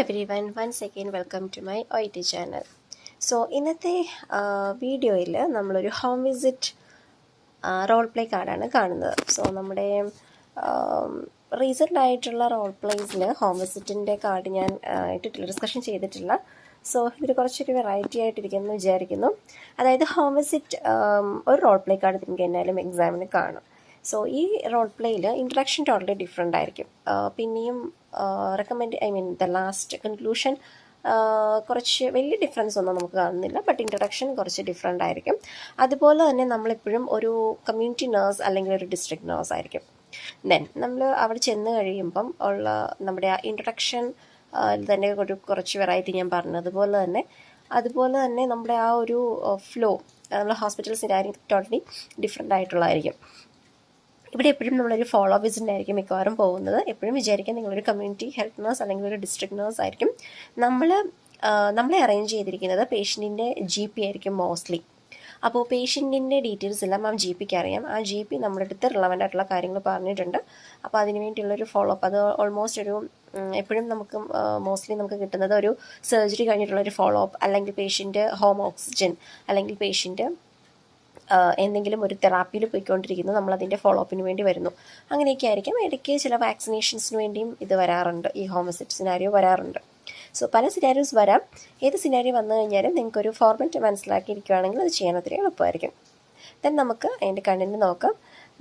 everyone, once again welcome to my OIT channel. So ഇന്നത്തെ വീഡിയോയിൽ നമ്മളൊരു ഹോം വിസിറ്റ് റോൾ പ്ലേ കാർഡാണ് കാണുന്നത്. സോ നമ്മുടെ റീസെൻ്റ് ആയിട്ടുള്ള റോൾ പ്ലേസിൽ ഹോം വിസിറ്റിൻ്റെ കാർഡ് ഞാൻ ഇട്ടിട്ടില്ല, ഡിസ്കഷൻ ചെയ്തിട്ടില്ല. സോ ഇതൊരു കുറച്ചൊരു വെറൈറ്റി ആയിട്ടിരിക്കുമെന്ന് വിചാരിക്കുന്നു. അതായത് ഹോം വിസിറ്റ് ഒരു റോൾ പ്ലേ കാർഡ് നിങ്ങൾക്ക് എന്നാലും എക്സാമിന് കാണും. സോ ഈ റോൾ പ്ലേയിൽ ഇൻട്രഡക്ഷൻ ടോട്ടലി ഡിഫറെൻ്റ് ആയിരിക്കും. പിന്നെയും ദ ലാസ്റ്റ് കൺക്ലൂഷൻ കുറച്ച് വലിയ ഡിഫറൻസ് ഒന്നും നമുക്ക് കാണുന്നില്ല, ബട്ട് ഇൻട്രഡക്ഷൻ കുറച്ച് ഡിഫറെൻ്റ് ആയിരിക്കും. അതുപോലെ തന്നെ നമ്മളെപ്പോഴും ഒരു കമ്മ്യൂണിറ്റി നേഴ്സ് അല്ലെങ്കിൽ ഒരു ഡിസ്ട്രിക്ട് നേഴ്സ് ആയിരിക്കും. ദെൻ നമ്മൾ അവിടെ ചെന്ന് കഴിയുമ്പം ഉള്ള നമ്മുടെ ആ ഇൻട്രഡക്ഷൻ തന്നെ ഒരു കുറച്ച് വെറൈറ്റി ഞാൻ പറഞ്ഞതുപോലെ തന്നെ നമ്മുടെ ആ ഒരു ഫ്ലോ നമ്മൾ ഹോസ്പിറ്റൽ സിനാരി ടോട്ടലി ഡിഫറെൻ്റ് ആയിട്ടുള്ളതായിരിക്കും. ഇവിടെ എപ്പോഴും നമ്മളൊരു ഫോളോ വിസിറ്റിനായിരിക്കും മിക്കവാറും പോകുന്നത്. എപ്പോഴും വിചാരിക്കാം നിങ്ങളൊരു കമ്മ്യൂണിറ്റി ഹെൽത്ത് നേഴ്സ് അല്ലെങ്കിൽ ഒരു ഡിസ്ട്രിക്ട് നേഴ്സ് ആയിരിക്കും. നമ്മളെ അറേഞ്ച് ചെയ്തിരിക്കുന്നത് പേഷ്യൻറ്റിൻ്റെ GP ആയിരിക്കും മോസ്റ്റ്ലി. അപ്പോൾ പേഷ്യൻറ്റിൻ്റെ ഡീറ്റെയിൽസ് എല്ലാം ആ GPക്ക് അറിയാം. ആ GP നമ്മുടെ അടുത്ത് റിലവൻ്റ് ആയിട്ടുള്ള കാര്യങ്ങൾ പറഞ്ഞിട്ടുണ്ട്. അപ്പോൾ അതിന് വേണ്ടിയുള്ളൊരു ഫോളോ അപ്പ്, അത് ഓൾമോസ്റ്റ് ഒരു എപ്പോഴും നമുക്ക് മോസ്റ്റ്ലി നമുക്ക് കിട്ടുന്നത് ഒരു സർജറി കഴിഞ്ഞിട്ടുള്ളൊരു ഫോളോ അപ്പ്, അല്ലെങ്കിൽ പേഷ്യൻറ്റ് ഹോം ഓക്സിജൻ, അല്ലെങ്കിൽ പേഷ്യൻറ്റ് എന്തെങ്കിലും ഒരു തെറാപ്പിയിൽ പോയിക്കൊണ്ടിരിക്കുന്നു, നമ്മളതിൻ്റെ ഫോളോ അപ്പിന് വേണ്ടി വരുന്നു. അങ്ങനെയൊക്കെ ആയിരിക്കും. ഇടയ്ക്ക് ചില വാക്സിനേഷൻസിന് വേണ്ടിയും ഇത് വരാറുണ്ട്, ഈ ഹോം വിസിറ്റ് സിനാരിയോ വരാറുണ്ട്. സോ പല സിനാരിയോസ് വരാം. ഏത് സിനാരിയോ വന്നു കഴിഞ്ഞാലും നിങ്ങൾക്കൊരു ഫോർമാറ്റ് മനസ്സിലാക്കിയിരിക്കുകയാണെങ്കിൽ അത് ചെയ്യാൻ ഒത്തിരി എളുപ്പമായിരിക്കും. ദെൻ നമുക്ക് അതിൻ്റെ കണ്ടന്റ് നോക്കാം.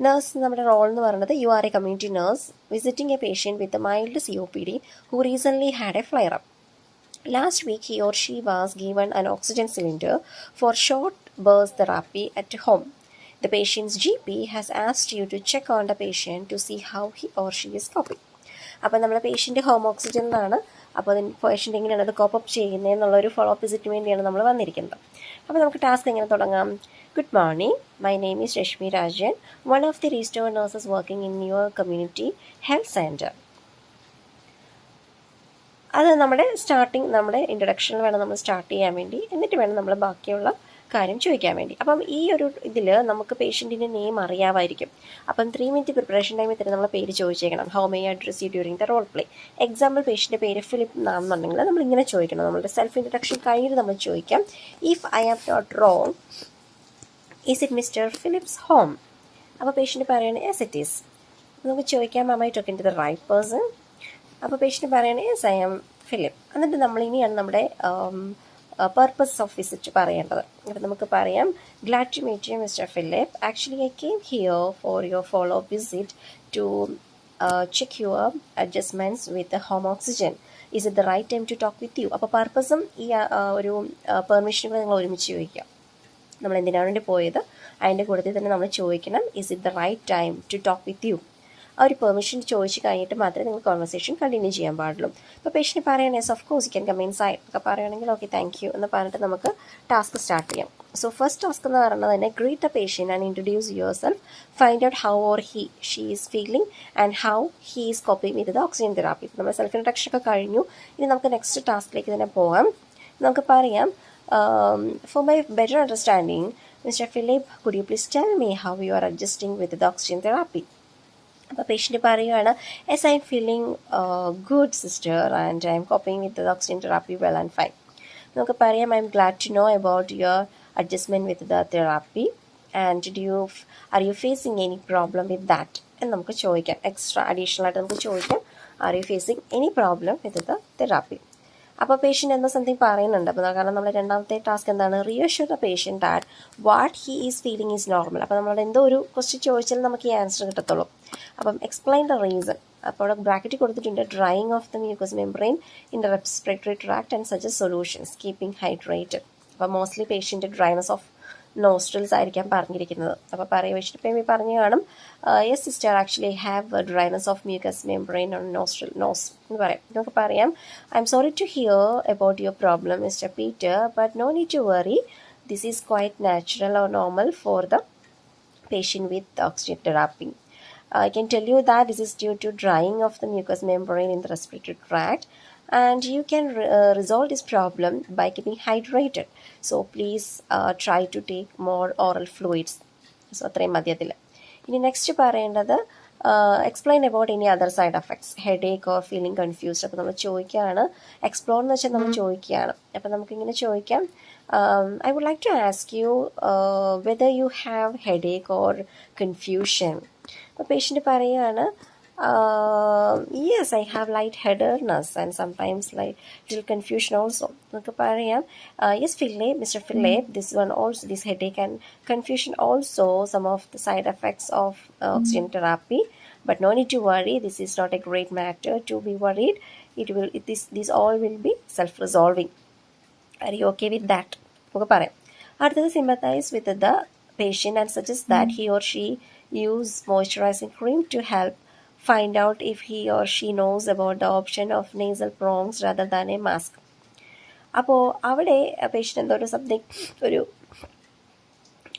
നേഴ്സ്, നമ്മുടെ റോൾ എന്ന് പറയുന്നത് you are A community nurse visiting A patient with mild COPD who recently had a flare-up. Last week, he or she was given an oxygen cylinder for short burst therapy at home. The patient's GP has asked you to check on the patient to see how he or she is coping. അപ്പോൾ നമ്മുടെ patient home ഓക്സിജനിലാണ്. അപ്പോൾ അതിന് patient എങ്ങനെയാണ് അത് cope up ചെയ്യുന്നത് എന്നുള്ളൊരു follow up വിസിറ്റിന് വേണ്ടിയാണ് നമ്മൾ വന്നിരിക്കുന്നത്. അപ്പോൾ നമുക്ക് ടാസ്ക് എങ്ങനെ തുടങ്ങാം? Good morning. My name is Rashmi Rajan, one of the restored nurses working in your community health center. അത് നമ്മുടെ ഇൻട്രഡക്ഷനിൽ വേണം നമ്മൾ സ്റ്റാർട്ട് ചെയ്യാൻ വേണ്ടി. എന്നിട്ട് വേണം നമ്മൾ ബാക്കിയുള്ള കാര്യം ചോദിക്കാൻ വേണ്ടി. അപ്പം ഈ ഒരു ഇതിൽ നമുക്ക് പേഷ്യൻറ്റിൻ്റെ നെയിം അറിയാമായിരിക്കും. അപ്പം 3 മിനിറ്റ് പ്രിപ്പറേഷൻ ടൈമിൽ തന്നെ നമ്മൾ പേര് ചോദിച്ചേക്കണം. How may address you during the role play. Example പേഷ്യൻ്റെ പേര് ഫിലിപ്പ് എന്നാണെന്നുണ്ടെങ്കിൽ നമ്മളിങ്ങനെ ചോദിക്കണം. നമ്മുടെ സെൽഫ് ഇൻട്രഡക്ഷൻ കഴിഞ്ഞിട്ട് നമ്മൾ ചോദിക്കാം, if I am not wrong, is it mister Philips home? അപ്പോൾ പേഷ്യൻ്റ് പറയുന്നത് യെസ് ഇറ്റ് ഈസ്. നമുക്ക് ചോദിക്കാം, am I talking to the right person? അപ്പോൾ പേഷ്യൻ്റ് പറയുന്നത് യെസ് ഐ ആം ഫിലിപ്പ്. എന്നിട്ട് നമ്മളിനിയാണ് നമ്മുടെ പർപ്പസ് ഓഫ് വിസിറ്റ് പറയേണ്ടത്. അപ്പോൾ നമുക്ക് പറയാം, glad to meet you mister Philip. Actually I came here for your follow up visit to check your adjustments with home oxygen. Is it the right time to talk with you? അപ്പോൾ പർപ്പസും ഈ ഒരു പെർമിഷനും കൂടെ നിങ്ങൾ ഒരുമിച്ച് ചോദിക്കാം. നമ്മൾ എന്തിനാണ് വേണ്ടി പോയത് അതിൻ്റെ കൂട്ടത്തിൽ തന്നെ നമ്മൾ ചോദിക്കണം, is it the right time to talk with you? ആ ഒരു പെർമിഷൻ ചോദിച്ച് കഴിഞ്ഞിട്ട് മാത്രമേ നിങ്ങൾ കോൺവെർസേഷൻ കണ്ടിന്യൂ ചെയ്യാൻ പാടുള്ളൂ. ഇപ്പോൾ പേഷ്യൻ്റ് പറയണേ of course you can come inside ഒക്കെ പറയുകയാണെങ്കിൽ ഓക്കെ താങ്ക് യു എന്ന് പറഞ്ഞിട്ട് നമുക്ക് ടാസ്ക് സ്റ്റാർട്ട് ചെയ്യാം. സോ ഫസ്റ്റ് ടാസ്ക് എന്ന് പറയുന്നത് തന്നെ greet the patient and introduce yourself, find out how or she is feeling and how he is coping with the oxygen therapy. നമ്മൾ self introduction ഒക്കെ കഴിഞ്ഞു. ഇനി നമുക്ക് നെക്സ്റ്റ് ടാസ്കിലേക്ക് തന്നെ പോകാം. നമുക്ക് പറയാം, for my better understanding mister Philip, could you please tell me how you are adjusting with the oxygen therapy? അപ്പോൾ പേഷ്യൻ്റ് പറയുകയാണ്, yes I'm feeling good sister and I'm coping with the oxygen therapy well and fine. നമുക്ക് പറയാം, I'm glad to know about your adjustment with the therapy and are you facing any problem with that എന്ന് നമുക്ക് ചോദിക്കാം. Extra additional ആയിട്ട് നമുക്ക് ചോദിക്കാം, are you facing any problem with the therapy? അപ്പോൾ patient എന്തോ സംതിങ് പറയുന്നുണ്ട്. അപ്പോൾ കാരണം നമ്മുടെ രണ്ടാമത്തെ ടാസ്ക് എന്താണ്? Reassure the patient that what he is feeling is normal. അപ്പോൾ നമ്മളോട് എന്തോ ഒരു ക്വസ്റ്റ്യൻ ചോദിച്ചാൽ നമുക്ക് ഈ ആൻസർ കിട്ടത്തുള്ളൂ. അപ്പം എക്സ്പ്ലെയിൻ ദ റീസൺ. അപ്പോൾ ബ്രാക്കറ്റ് കൊടുത്തിട്ടുണ്ട്, drying of the mucus membrane in the respiratory tract and suggest solutions keeping hydrated. അപ്പോൾ mostly patient dryness of nostrils ആയിരിക്കാം പറഞ്ഞിരിക്കുന്നത്. അപ്പോൾ പേഷ്യൻ്റ് പറഞ്ഞു കാണും, yes sister actually have dryness of mucus membrane on nose എന്ന് പറയാം. നമുക്ക് പറയാം, I'm sorry to hear about your problem mister Peter, but no need to worry, this is quite natural or normal for the patient with oxygen therapy. I can tell you that this is due to drying of the mucous membrane in the respiratory tract, and you can resolve this problem by keeping hydrated. So please try to take more oral fluids. So അത്രയും മതിയതില്ല. ഇനി next പറയേണ്ടത്, explain about any other side effects, headache or feeling confused. അപ്പോൾ നമ്മൾ ചോദിക്കുകയാണ്, explore എന്ന് വെച്ചാൽ നമ്മൾ ചോദിക്കുകയാണ്. അപ്പോൾ നമുക്കിങ്ങനെ ചോദിക്കാം, I would like to ask you whether you have headache or confusion. അപ്പോൾ പേഷ്യൻ്റ് പറയുകയാണ്, yes, I have lightheadedness and sometimes like little confusion also. നമുക്ക് പറയാം, yes Philip, Mr. Philip, this one also, this headache and confusion also some of the side effects of oxygen therapy, but no need to worry, this is not a great matter to be worried. This all will be self-resolving. Are you okay with that? നമുക്ക് പറയാം. അടുത്തത് sympathize with the patient and suggest that he or she use moisturizing cream to help find out if he or she knows about the option of nasal prongs rather than a mask. അപ്പോൾ അവിടെ patient എന്തോ ഒരു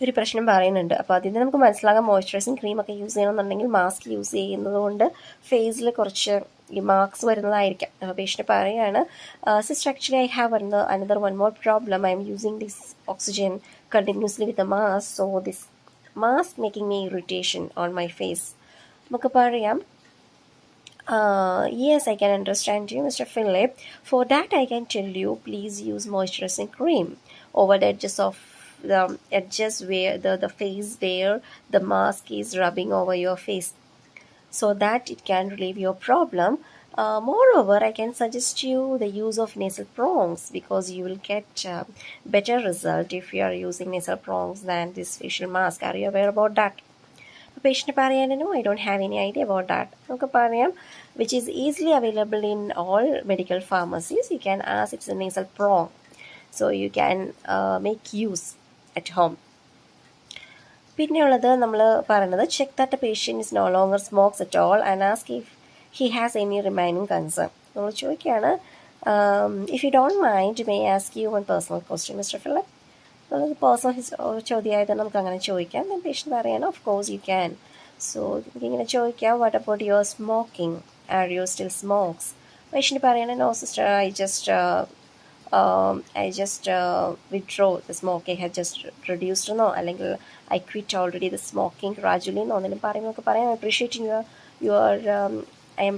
ഒരു പ്രശ്നം പറയുന്നുണ്ട്. അപ്പോൾ അതിൽ നിന്ന് നമുക്ക് മനസ്സിലാകാം, മോയ്സ്ചറൈസിങ് ക്രീമൊക്കെ യൂസ് ചെയ്യണമെന്നുണ്ടെങ്കിൽ മാസ്ക് യൂസ് ചെയ്യുന്നത് കൊണ്ട് ഫേസിൽ കുറച്ച് ഈ മാർക്സ് വരുന്നതായിരിക്കാം. അപ്പോൾ പേഷ്യൻ്റ് പറയുകയാണ്, sister actually I have another one more problem. I am using this oxygen continuously with the mask, so this mask making me irritation on my face. നമുക്ക് പറയാം, yes, I can understand you, Mr. Philip. For that, I can tell you, please use moisturizing cream over the edges where the face where the mask is rubbing over your face, so that it can relieve your problem. Moreover, I can suggest you the use of nasal prongs because you will get better result if you are using nasal prongs than this facial mask. Are you aware about that? Patient പറയാൻ, no, I don't have any idea about that. നമുക്ക് പറയാം, which is easily available in all medical pharmacies. You can ask, it's a nasal prong, so you can make use at home. പിന്നെയുള്ളത് നമ്മൾ പറയുന്നത്, check that the patient is no longer smokes at all and ask if he has any remaining concern. നമ്മൾ ചോദിക്കുകയാണ്, if you don't mind, may I ask you one personal question, Mr. Philip? അത് personal ചോദ്യമായിട്ട് നമുക്ക് അങ്ങനെ ചോദിക്കാം. Then patient പറയണം, of course you can. So നമുക്കിങ്ങനെ ചോദിക്കാം, what about your smoking, are you still smokes? Patient പറയണം, no sister, I just withdraw the smoking, I have just reduced എന്നോ അല്ലെങ്കിൽ I quit already the smoking gradually എന്നോ എന്തെങ്കിലും പറയുമ്പോൾ നമുക്ക് പറയാം, I'm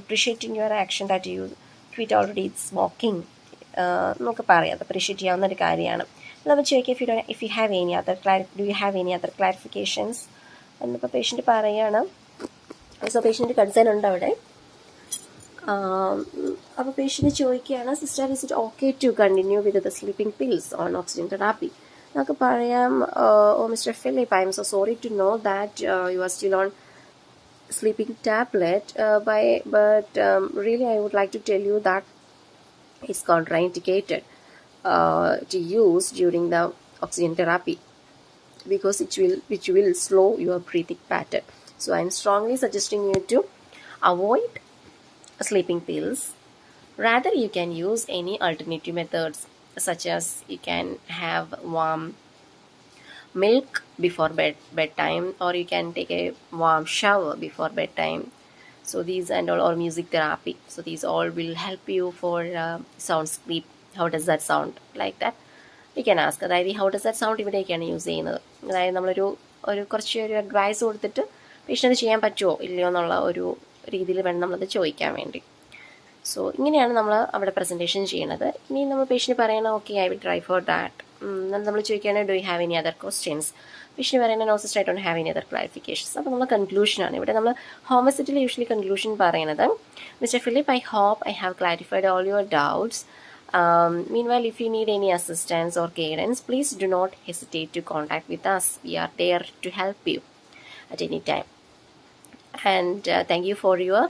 appreciating your action that you quit already smoking നമുക്ക് പറയാം. അത് അപ്രീഷിയേറ്റ് ചെയ്യാവുന്ന ഒരു കാര്യമാണ്. നമ്മൾ ചോദിക്കുക, if you have any other do you have any other clarifications എന്നിപ്പോൾ പേഷ്യൻ്റ് പറയുകയാണ്. സോ പേഷ്യൻ്റ് കൺസേൺ ഉണ്ട് അവിടെ. അപ്പോൾ പേഷ്യൻ്റ് ചോദിക്കുകയാണ്, sister, is it okay to continue with the sleeping pills on oxygen therapy? നമുക്ക് പറയാം, oh mister Philip, I'm so sorry to know that you are still on sleeping tablet, but really I would like to tell you that it's contraindicated to use during the oxygen therapy because which will slow your breathing pattern. So I'm strongly suggesting you to avoid sleeping pills. Rather, you can use any alternative methods, such as you can have warm milk before bedtime, or you can take a warm shower before bedtime. So these and all, or music therapy. So these all will help you for sound sleep. How does that sound? Like that you can ask. അതായത് how does that sound ഇവിടേക്കാണ് use ചെയ്യുന്നത്. അതായത് നമ്മളൊരു കുറച്ച് ഒരു advice കൊടുത്തിട്ട് patient ചെയ്യാൻ പറ്റുമോ ഇല്ലയോ എന്നുള്ള ഒരു രീതിയിൽ വേണം നമ്മളത് ചോദിക്കാൻ വേണ്ടി. സോ ഇങ്ങനെയാണ് നമ്മൾ അവിടെ പ്രസൻറ്റേഷൻ ചെയ്യണത്. ഇനി നമ്മൾ പേഷ്യൻ്റ് പറയണം, okay, I will try for that. നമ്മൾ ചോദിക്കുകയാണെങ്കിൽ, do you have any other questions? Patient പറയുന്നത്, no sister, I don't have any other clarifications. അപ്പോൾ നമ്മൾ കൺക്ലൂഷനാണ് ഇവിടെ. നമ്മൾ ഹോം വിസിറ്റിൽ യൂഷ്വലി കൺക്ലൂഷൻ പറയുന്നത്, mister Philip, I hope I have clarified all your doubts. Meanwhile, if you need any assistance or guidance, please do not hesitate to contact with us. We are there to help you at any time. And thank you for your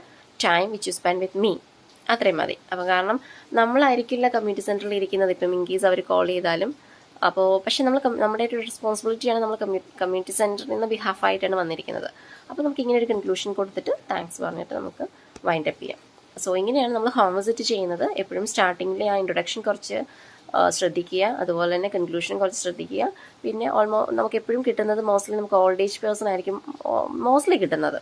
time which you spend with me. അത്രയും മതി. അപ്പോൾ കാരണം നമ്മളായിരിക്കില്ല community സെൻറ്ററിൽ ഇരിക്കുന്നത്, ഇപ്പം in case our call ചെയ്താലും. അപ്പോൾ പക്ഷേ നമ്മുടെ ഒരു റെസ്പോൺസിബിലിറ്റിയാണ് നമ്മൾ കമ്മ്യൂണിറ്റി സെൻറ്ററിൽ നിന്ന് ബിഹാഫായിട്ടാണ് വന്നിരിക്കുന്നത്. അപ്പോൾ നമുക്ക് ഇങ്ങനെ ഒരു കൺക്ലൂഷൻ കൊടുത്തിട്ട് താങ്ക്സ് പറഞ്ഞിട്ട് നമുക്ക് വൈൻഡ് അപ്പ് ചെയ്യാം. സോ ഇങ്ങനെയാണ് നമ്മൾ ഹോം വിസിറ്റ് ചെയ്യുന്നത്. എപ്പോഴും സ്റ്റാർട്ടിങ്ങിൽ ആ ഇൻട്രൊഡക്ഷൻ കുറച്ച് ശ്രദ്ധിക്കുക, അതുപോലെ തന്നെ കൺക്ലൂഷൻ കുറച്ച് ശ്രദ്ധിക്കുക. പിന്നെ നമുക്ക് എപ്പോഴും കിട്ടുന്നത് മോസ്റ്റ്ലി നമുക്ക് ഓൾഡ് ഏജ് പേഴ്സൺ ആയിരിക്കും മോസ്റ്റ്ലി കിട്ടുന്നത്,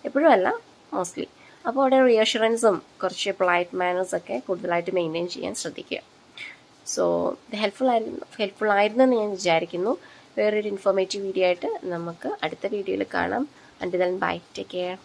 എപ്പോഴും അല്ല, മോസ്റ്റ്ലി. അപ്പോൾ അവിടെ റിയഷുറൻസും കുറച്ച് പൊളൈറ്റ് മാനേഴ്സൊക്കെ കൂടുതലായിട്ട് മെയിൻറ്റെയിൻ ചെയ്യാൻ ശ്രദ്ധിക്കുക. സോ ഇത് ഹെൽപ്ഫുൾ ആയിരുന്നെന്ന് ഞാൻ വിചാരിക്കുന്നു. വേറൊരു ഇൻഫോർമേറ്റീവ് വീഡിയോ ആയിട്ട് നമുക്ക് അടുത്ത വീഡിയോയിൽ കാണാം. Until then, bye. Take care.